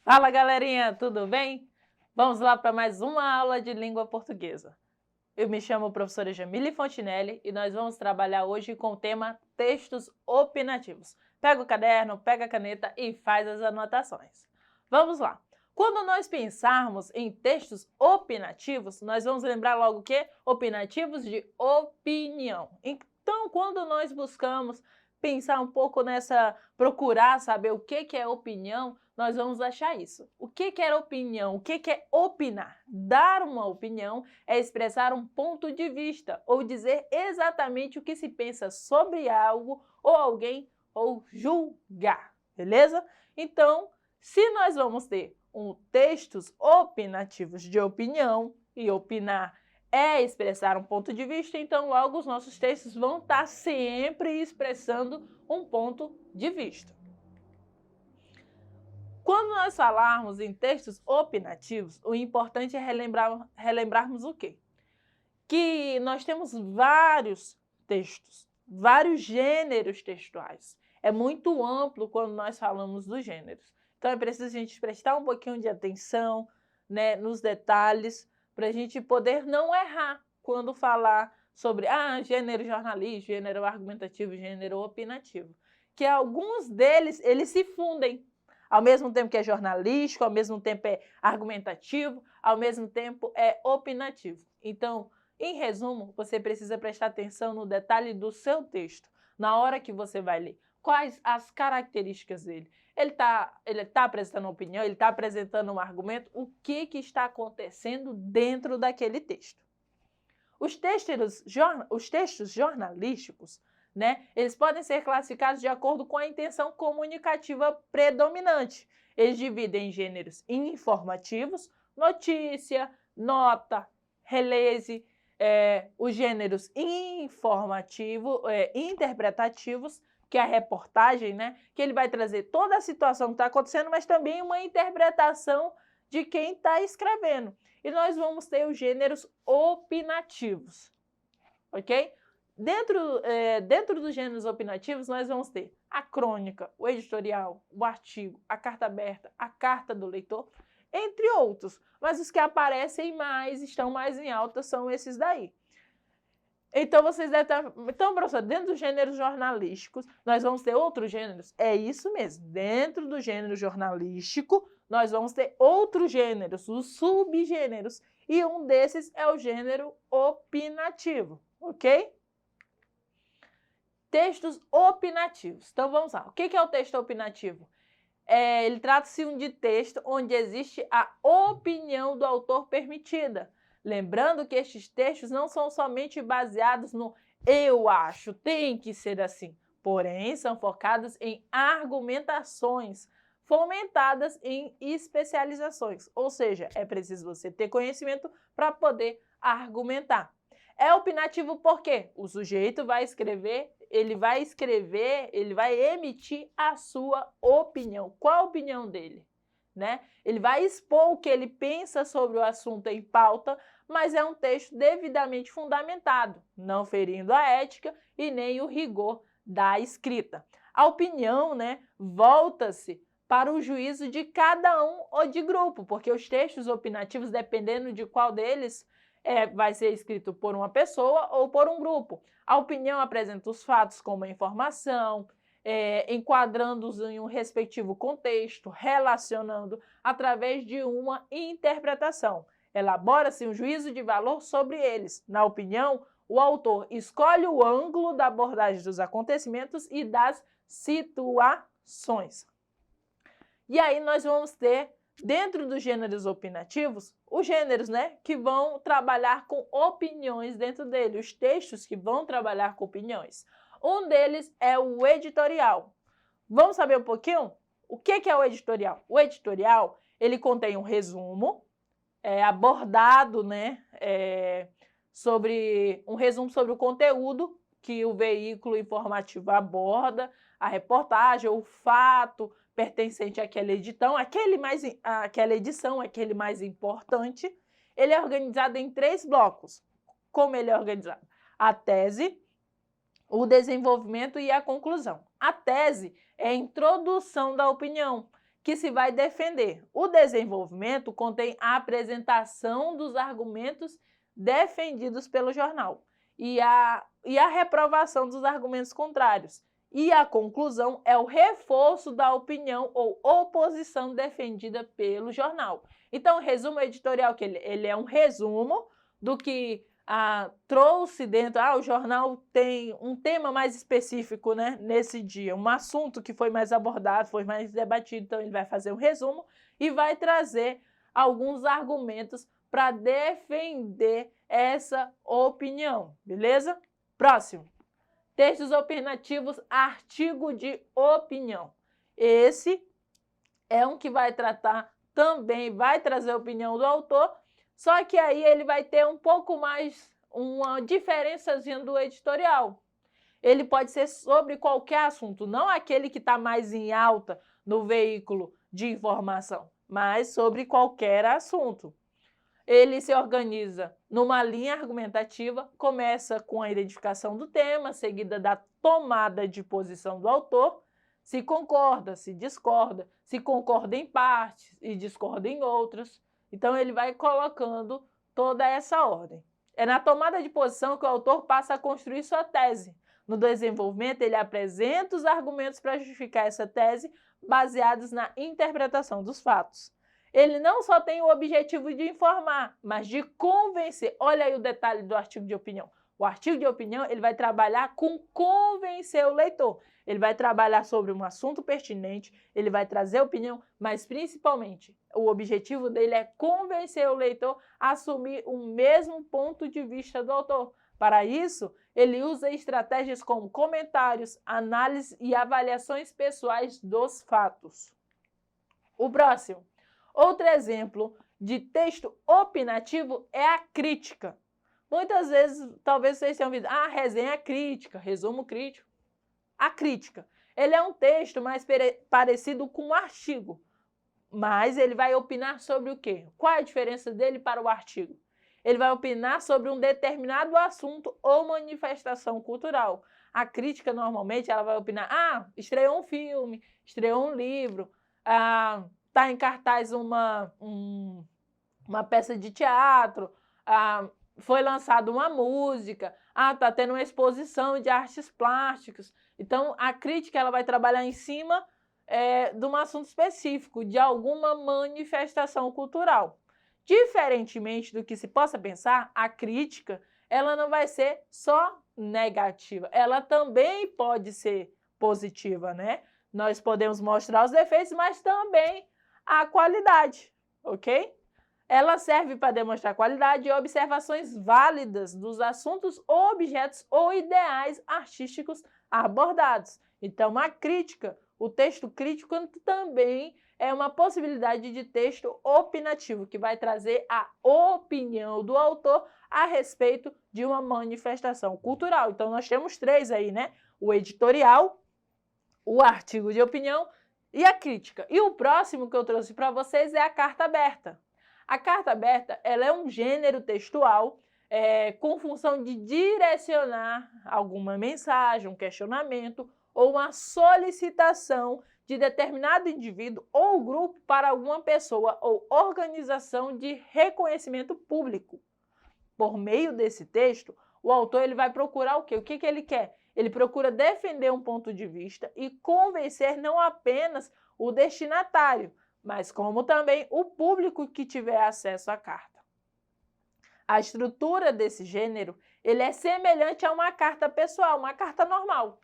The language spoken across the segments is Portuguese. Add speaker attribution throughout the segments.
Speaker 1: Fala, galerinha, tudo bem? Vamos lá para mais uma aula de língua portuguesa. Eu me chamo professora Jamile Fontinelli e nós vamos trabalhar hoje com o tema textos opinativos. Pega o caderno, pega a caneta e faz as anotações. Vamos lá. Quando nós pensarmos em textos opinativos, nós vamos lembrar logo o quê? Opinativos de opinião. Então, quando nós buscamos pensar um pouco procurar saber o que é opinião, nós vamos achar isso. O que é opinião? O que é opinar? Dar uma opinião é expressar um ponto de vista ou dizer exatamente o que se pensa sobre algo ou alguém ou julgar, beleza? Então, se nós vamos ter textos opinativos de opinião e opinar é expressar um ponto de vista, então logo os nossos textos vão estar sempre expressando um ponto de vista. Quando nós falarmos em textos opinativos, o importante é relembrarmos o quê? Que nós temos vários textos, vários gêneros textuais. É muito amplo quando nós falamos dos gêneros. Então é preciso a gente prestar um pouquinho de atenção, né, nos detalhes, para a gente poder não errar quando falar sobre gênero jornalístico, gênero argumentativo, gênero opinativo. Que alguns deles, eles se fundem. Ao mesmo tempo que é jornalístico, ao mesmo tempo é argumentativo, ao mesmo tempo é opinativo. Então, em resumo, você precisa prestar atenção no detalhe do seu texto, na hora que você vai ler. Quais as características dele? Ele tá apresentando uma opinião, ele está apresentando um argumento, o que está acontecendo dentro daquele texto. Os textos jornalísticos, né, eles podem ser classificados de acordo com a intenção comunicativa predominante. Eles dividem em gêneros informativos, notícia, nota, release, os gêneros interpretativos, que é a reportagem, né, que ele vai trazer toda a situação que está acontecendo, mas também uma interpretação de quem está escrevendo. E nós vamos ter os gêneros opinativos, ok? Dentro dos gêneros opinativos, nós vamos ter a crônica, o editorial, o artigo, a carta aberta, a carta do leitor, entre outros. Mas os que aparecem mais, estão mais em alta, são esses daí. Então, vocês devem estar... Então, professor, dentro dos gêneros jornalísticos, nós vamos ter outros gêneros? É isso mesmo. Dentro do gênero jornalístico, nós vamos ter outros gêneros, os subgêneros. E um desses é o gênero opinativo, ok? Textos opinativos. Então, vamos lá. O que é o texto opinativo? Ele trata-se de texto onde existe a opinião do autor permitida. Lembrando que estes textos não são somente baseados no eu acho, tem que ser assim, porém são focados em argumentações fomentadas em especializações, ou seja, é preciso você ter conhecimento para poder argumentar. É opinativo porque o sujeito vai escrever, ele vai emitir a sua opinião. Qual a opinião dele? Né? Ele vai expor o que ele pensa sobre o assunto em pauta, mas é um texto devidamente fundamentado, não ferindo a ética e nem o rigor da escrita. A opinião, né, volta-se para o juízo de cada um ou de grupo, porque os textos opinativos, dependendo de qual deles, vai ser escrito por uma pessoa ou por um grupo. A opinião apresenta os fatos como a informação, enquadrando-os em um respectivo contexto, relacionando através de uma interpretação. Elabora-se um juízo de valor sobre eles. Na opinião, o autor escolhe o ângulo da abordagem dos acontecimentos e das situações. E aí nós vamos ter, dentro dos gêneros opinativos, os gêneros, né, que vão trabalhar com opiniões dentro dele, os textos que vão trabalhar com opiniões. Um deles é o editorial. Vamos saber um pouquinho? O que é o editorial? O editorial, ele contém um resumo, abordado, né, um resumo sobre o conteúdo que o veículo informativo aborda, a reportagem, o fato pertencente àquela edição, aquele mais importante. Ele é organizado em 3 blocos. Como ele é organizado? A tese, o desenvolvimento e a conclusão. A tese é a introdução da opinião, que se vai defender. O desenvolvimento contém a apresentação dos argumentos defendidos pelo jornal e a reprovação dos argumentos contrários. E a conclusão é o reforço da opinião ou oposição defendida pelo jornal. Então, o resumo editorial, que ele é um resumo do que trouxe dentro, o jornal tem um tema mais específico, né, nesse dia, um assunto que foi mais abordado, foi mais debatido, então ele vai fazer um resumo e vai trazer alguns argumentos para defender essa opinião, beleza? Próximo. Textos opinativos, artigo de opinião. Esse é um que vai tratar também, vai trazer a opinião do autor, só que aí ele vai ter um pouco mais, uma diferençazinha do editorial. Ele pode ser sobre qualquer assunto, não aquele que está mais em alta no veículo de informação, mas sobre qualquer assunto. Ele se organiza numa linha argumentativa, começa com a identificação do tema, seguida da tomada de posição do autor, se concorda, se discorda, se concorda em partes e discorda em outras. Então, ele vai colocando toda essa ordem. É na tomada de posição que o autor passa a construir sua tese. No desenvolvimento, ele apresenta os argumentos para justificar essa tese, baseados na interpretação dos fatos. Ele não só tem o objetivo de informar, mas de convencer. Olha aí o detalhe do artigo de opinião. O artigo de opinião, ele vai trabalhar com convencer o leitor. Ele vai trabalhar sobre um assunto pertinente, ele vai trazer opinião, mas principalmente o objetivo dele é convencer o leitor a assumir o mesmo ponto de vista do autor. Para isso, ele usa estratégias como comentários, análise e avaliações pessoais dos fatos. O próximo. Outro exemplo de texto opinativo é a crítica. Muitas vezes, talvez vocês tenham ouvido, resenha crítica, resumo crítico. A crítica, ele é um texto mais parecido com um artigo, mas ele vai opinar sobre o quê? Qual é a diferença dele para o artigo? Ele vai opinar sobre um determinado assunto ou manifestação cultural. A crítica, normalmente, ela vai opinar, estreou um filme, estreou um livro, está em cartaz uma peça de teatro, foi lançada uma música, está tendo uma exposição de artes plásticas. Então, a crítica ela vai trabalhar em cima de um assunto específico, de alguma manifestação cultural. Diferentemente do que se possa pensar, a crítica ela não vai ser só negativa, ela também pode ser positiva, né? Nós podemos mostrar os defeitos, mas também a qualidade, ok? Ela serve para demonstrar qualidade e observações válidas dos assuntos, objetos ou ideais artísticos abordados. Então, a crítica, o texto crítico também é uma possibilidade de texto opinativo, que vai trazer a opinião do autor a respeito de uma manifestação cultural. Então, nós temos três aí, né? O editorial, o artigo de opinião e a crítica. E o próximo que eu trouxe para vocês é a carta aberta. A carta aberta ela é um gênero textual com função de direcionar alguma mensagem, um questionamento ou uma solicitação de determinado indivíduo ou grupo para alguma pessoa ou organização de reconhecimento público. Por meio desse texto, o autor ele vai procurar o quê? O que ele quer? Ele procura defender um ponto de vista e convencer não apenas o destinatário, mas como também o público que tiver acesso à carta. A estrutura desse gênero ele é semelhante a uma carta pessoal, uma carta normal.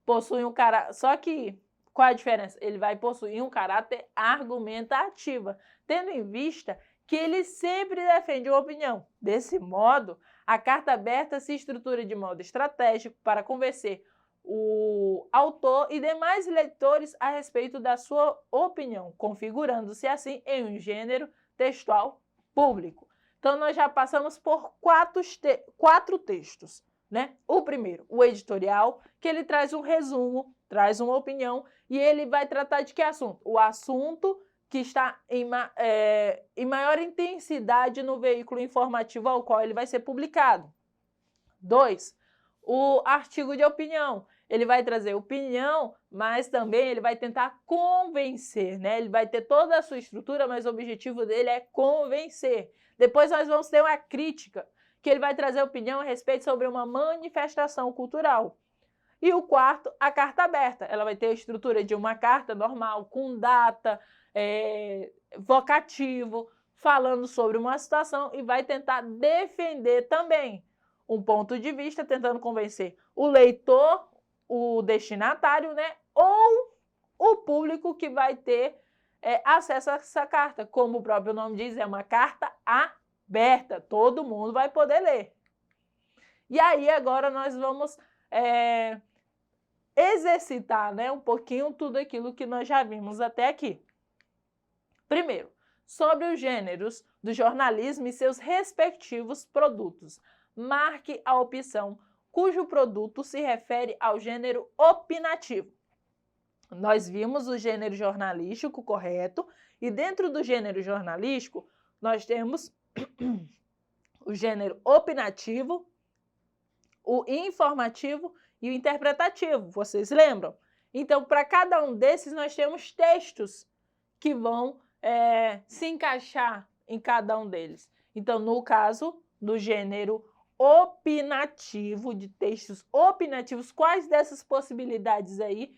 Speaker 1: Possui um caráter, só que qual a diferença? Ele vai possuir um caráter argumentativo, tendo em vista que ele sempre defende uma opinião. Desse modo, a carta aberta se estrutura de modo estratégico para convencer o autor e demais leitores a respeito da sua opinião, configurando-se assim em um gênero textual público. Então, nós já passamos por quatro textos, né? O primeiro, o editorial, que ele traz um resumo, traz uma opinião, e ele vai tratar de que assunto? O assunto que está em maior intensidade no veículo informativo ao qual ele vai ser publicado. 2. O artigo de opinião. ele vai trazer opinião, mas também ele vai tentar convencer, né? Ele vai ter toda a sua estrutura, mas o objetivo dele é convencer. Depois nós vamos ter uma crítica, que ele vai trazer opinião a respeito sobre uma manifestação cultural. E o quarto, a carta aberta. Ela vai ter a estrutura de uma carta normal, com data, vocativo, falando sobre uma situação e vai tentar defender também um ponto de vista, tentando convencer o leitor, o destinatário, né, ou o público que vai ter acesso a essa carta. Como o próprio nome diz, é uma carta aberta, todo mundo vai poder ler. E aí agora nós vamos exercitar, né, um pouquinho tudo aquilo que nós já vimos até aqui. Primeiro, sobre os gêneros do jornalismo e seus respectivos produtos. Marque a opção cujo produto se refere ao gênero opinativo. Nós vimos o gênero jornalístico, correto? E dentro do gênero jornalístico, nós temos o gênero opinativo, o informativo e o interpretativo. Vocês lembram? Então, para cada um desses, nós temos textos que vão se encaixar em cada um deles. Então, no caso do gênero opinativo, de textos opinativos, quais dessas possibilidades aí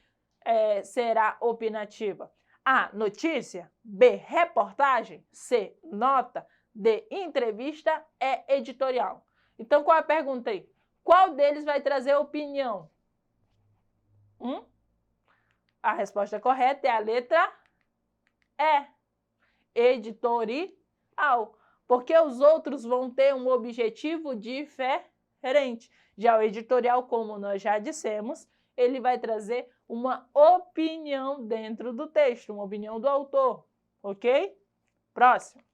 Speaker 1: será opinativa? A, notícia. B, reportagem. C, nota. D, entrevista. E, editorial. Então, qual é a pergunta aí? Qual deles vai trazer opinião? A resposta correta é a letra E, editorial, porque os outros vão ter um objetivo diferente. Já o editorial, como nós já dissemos, ele vai trazer uma opinião dentro do texto, uma opinião do autor, ok? Próximo.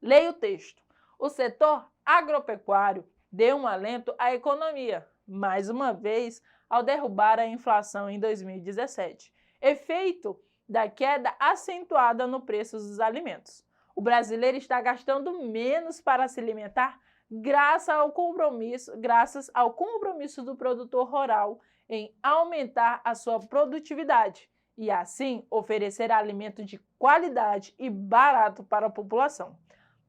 Speaker 1: Leia o texto. O setor agropecuário deu um alento à economia, mais uma vez, ao derrubar a inflação em 2017. Efeito da queda acentuada no preço dos alimentos. O brasileiro está gastando menos para se alimentar graças ao compromisso do produtor rural em aumentar a sua produtividade e, assim, oferecer alimento de qualidade e barato para a população.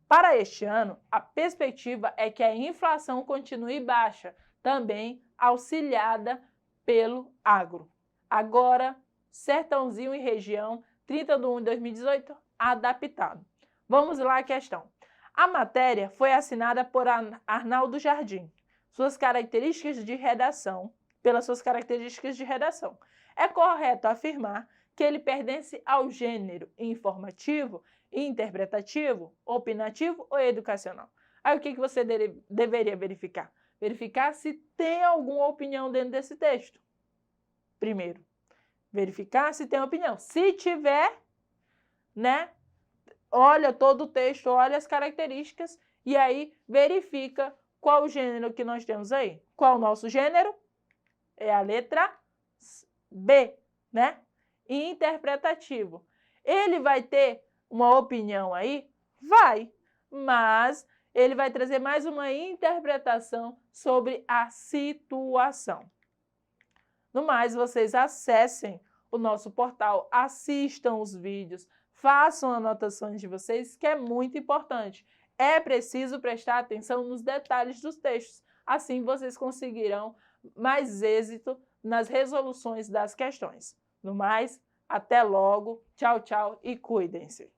Speaker 1: Para este ano, a perspectiva é que a inflação continue baixa, também auxiliada pelo agro. Agora, Sertãozinho e região, 30 de 1 de 2018, adaptado. Vamos lá a questão. A matéria foi assinada por Arnaldo Jardim. Pelas suas características de redação. É correto afirmar que ele pertence ao gênero informativo, interpretativo, opinativo ou educacional. Aí o que você deveria verificar? Verificar se tem alguma opinião dentro desse texto. Primeiro, verificar se tem opinião. Se tiver, né, olha todo o texto, olha as características e aí verifica qual o gênero que nós temos aí. Qual o nosso gênero? É a letra B, né? Interpretativo. Ele vai ter uma opinião aí? Vai, mas ele vai trazer mais uma interpretação sobre a situação. No mais, vocês acessem o nosso portal, assistam os vídeos, façam anotações de vocês, que é muito importante. É preciso prestar atenção nos detalhes dos textos, assim vocês conseguirão mais êxito nas resoluções das questões. No mais, até logo, tchau, tchau e cuidem-se.